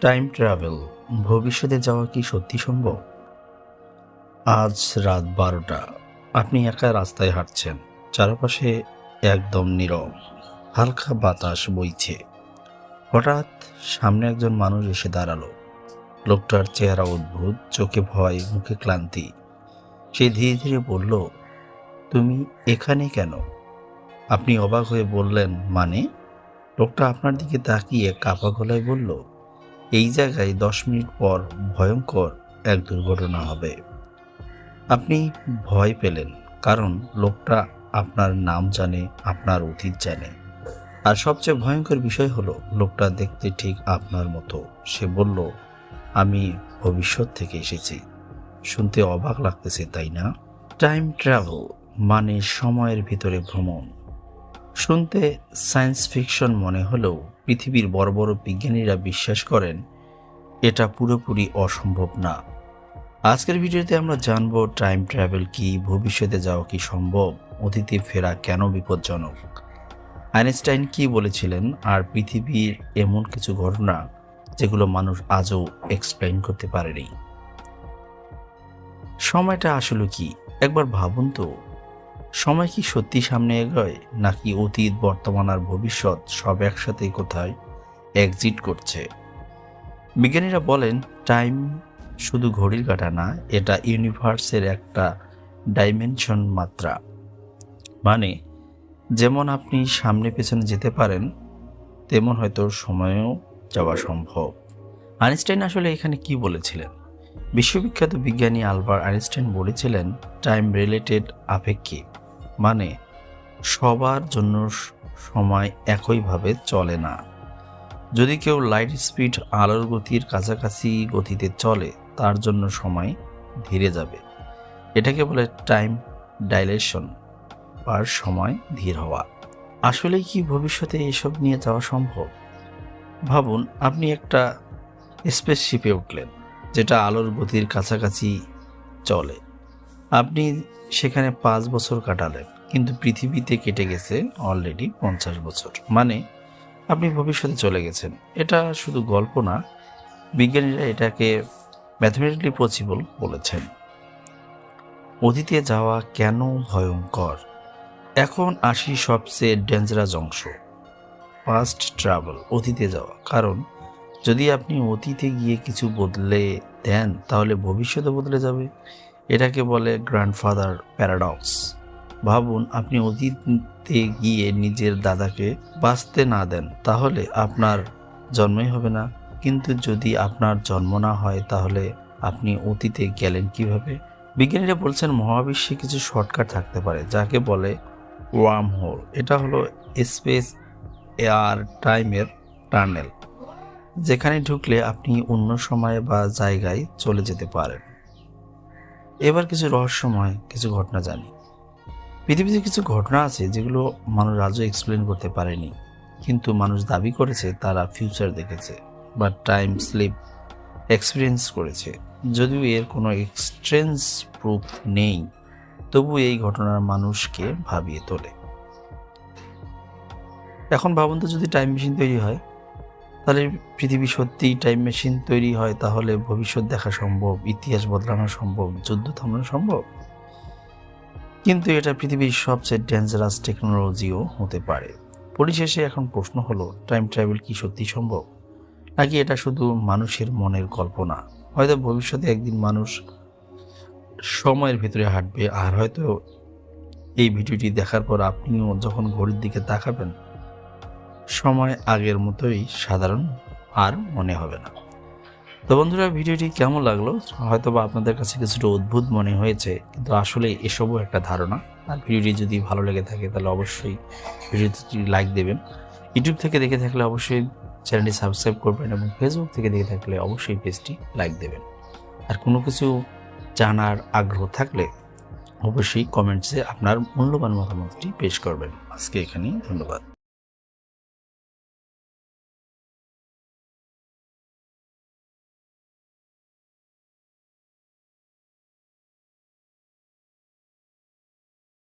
Time travel, ভবিষ্যতে যাওয়া কি সত্যি সম্ভব? আজ রাত 12টা। আপনি একা রাস্তায় হাঁটছেন, চারপাশে একদম নীরব, হালকা বাতাস বইছে। হঠাৎ সামনে একজন মানুষ এসে দাঁড়ালো। লোকটার চেহারা অদ্ভুত, চোখে ভয়, মুখে ক্লান্তি। সে ধীরে ধীরে বলল, তুমি এখানে কেন? আপনি অবাক হয়ে বললেন, মানে? লোকটা আপনার দিকে তাকিয়ে কাপা গলায় বলল, এই জায়গায় 10 মিনিট পর ভয়ঙ্কর এক দুর্ঘটনা হবে। আপনি ভয় পেলেন, কারণ লোকটা আপনার নাম জানে, আপনার অতীত জানে। আর সবচেয়ে ভয়ঙ্কর বিষয় হলো, লোকটা দেখতে ঠিক আপনার মতো। সে বলল, আমি ভবিষ্যৎ থেকে এসেছি। শুনতে অবাক লাগতেছে, তাই না? টাইম ট্রাভেল মানে সময়ের ভিতরে ভ্রমণ। শুনতে সায়েন্স ফিকশন মনে হলেও পৃথিবীর বড় বড় বিজ্ঞানীরা বিশ্বাস করেন এটা পুরোপুরি অসম্ভব না। আজকের ভিডিওতে আমরা জানব টাইম ট্রাভেল কি, ভবিষ্যতে যাওয়া কি সম্ভব, অতীতে ফেরা কেন বিপজ্জনক, আইনস্টাইন কি বলেছিলেন, আর পৃথিবীর এমন কিছু ঘটনা যেগুলো মানুষ আজও এক্সপ্লেইন করতে পারেনি। সময়টা আসলে কি একবার ভাবুন তো। সময় কি সত্যি সামনে এগোয়, নাকি অতীত, বর্তমান আর ভবিষ্যৎ সব একসাথে কোথায় এক্সিট করছে? বিজ্ঞানীরা বলেন টাইম শুধু ঘড়ির কাঁটা না, এটা ইউনিভার্সের একটা ডাইমেনশন, মাত্রা। মানে যেমন আপনি সামনে পেছনে যেতে পারেন, তেমন হয়তো সময়েও যাওয়া সম্ভব। আইনস্টাইন আসলে এখানে কি বলেছিলেন? বিশ্ববিখ্যাত বিজ্ঞানী আলবার্ট আইনস্টাইন বলেছিলেন, টাইম রিলেটেড আপেক্ষিক, মানে সবার জন্য সময় একইভাবে চলে না। যদি কেউ লাইট স্পিড, আলোর গতির কাছাকাছি গতিতে চলে, তার জন্য সময় ধীরে যাবে। এটাকে বলে টাইম ডাইলেশন, বা সময় ধীর হওয়া। আসলেই কি ভবিষ্যতে এসব নিয়ে যাওয়া সম্ভব? ভাবুন, আপনি একটা স্পেসশিপে উঠলেন, যেটা আলোর গতির কাছাকাছি চলে। আপনি সেখানে 5 বছর কাটালেন, কিন্তু পৃথিবীতে কেটে গেছে অলরেডি 50 বছর। মানে আপনি ভবিষ্যতে চলে গেছেন। এটা শুধু গল্প না, বিজ্ঞানীরা এটাকে ম্যাথমেটিক্যালি পসিবল বলেছেন। অতীতে যাওয়া কেন ভয়ঙ্কর? এখন আসি সবচেয়ে ডেঞ্জারাস অংশ, পাস্ট ট্রাভেল, অতীতে যাওয়া। কারণ যদি আপনি অতীতে গিয়ে কিছু বদলে দেন, তাহলে ভবিষ্যতে বদলে যাবে। এটাকে বলে গ্র্যান্ডফাদার প্যারাডক্স। ভাবুন, আপনি অতীতে গিয়ে নিজের দাদাকে বাঁচতে না দেন, তাহলে আপনার জন্মই হবে না। কিন্তু যদি আপনার জন্ম না হয়, তাহলে আপনি অতীতে গেলেন কিভাবে? বিজ্ঞানীরা বলছেন মহাবিশ্বে কিছু শর্টকাট থাকতে পারে, যাকে বলে ওয়ার্ম হোল। এটা হলো স্পেস এয়ার টাইমের টানেল, যেখানে ঢুকলে আপনি অন্য সময় বা জায়গায় চলে যেতে পারেন। এবার কিছু রহস্যময় কিছু ঘটনা জানি। পৃথিবীতে কিছু ঘটনা আছে যেগুলো মানুষ আজও এক্সপ্লেন করতে পারেনি, কিন্তু মানুষ দাবি করেছে তারা ফিউচার দেখেছে বা টাইম স্লিপ এক্সপিরিয়েন্স করেছে। যদিও এর কোনো এক্সট্রেন্স প্রুফ নেই, তবু এই ঘটনার মানুষকে ভাবিয়ে তোলে। এখন ভাবুন তো, যদি টাইম মেশিন তৈরি হয়, তাহলে পৃথিবী সত্যিই টাইম মেশিন তৈরি হয়, তাহলে ভবিষ্যৎ দেখা সম্ভব, ইতিহাস বদলানো সম্ভব, যুদ্ধ থামানো সম্ভব। কিন্তু এটা পৃথিবীর সবচেয়ে ডেঞ্জারাস টেকনোলজিও হতে পারে। পরিশেষে এখন প্রশ্ন হলো, টাইম ট্রাভেল কি সত্যি সম্ভব, নাকি এটা শুধু মানুষের মনের কল্পনা? হয়তো ভবিষ্যতে একদিন মানুষ সময়ের ভিতরে হাঁটবে, আর হয়তো এই ভিডিওটি দেখার পর আপনিও যখন ঘড়ির দিকে তাকাবেন, সময় আগের মতোই সাধারণ আর মনে হবে না। তো বন্ধুরা, ভিডিওটি কেমন লাগলো? হয়তো বা আপনাদের কাছে কিছুটা অদ্ভুত মনে হয়েছে, কিন্তু আসলে এসবও একটা ধারণা। আর ভিডিওটি যদি ভালো লেগে থাকে, তাহলে অবশ্যই ভিডিওটি লাইক দেবেন। ইউটিউব থেকে দেখে থাকলে অবশ্যই চ্যানেলটি সাবস্ক্রাইব করবেন, এবং ফেসবুক থেকে দেখে থাকলে অবশ্যই পেজটি লাইক দেবেন। আর কোনো কিছু জানার আগ্রহ থাকলে অবশ্যই কমেন্টসে আপনার মূল্যবান মতামতটি পেশ করবেন। আজকে এখানেই, ধন্যবাদ।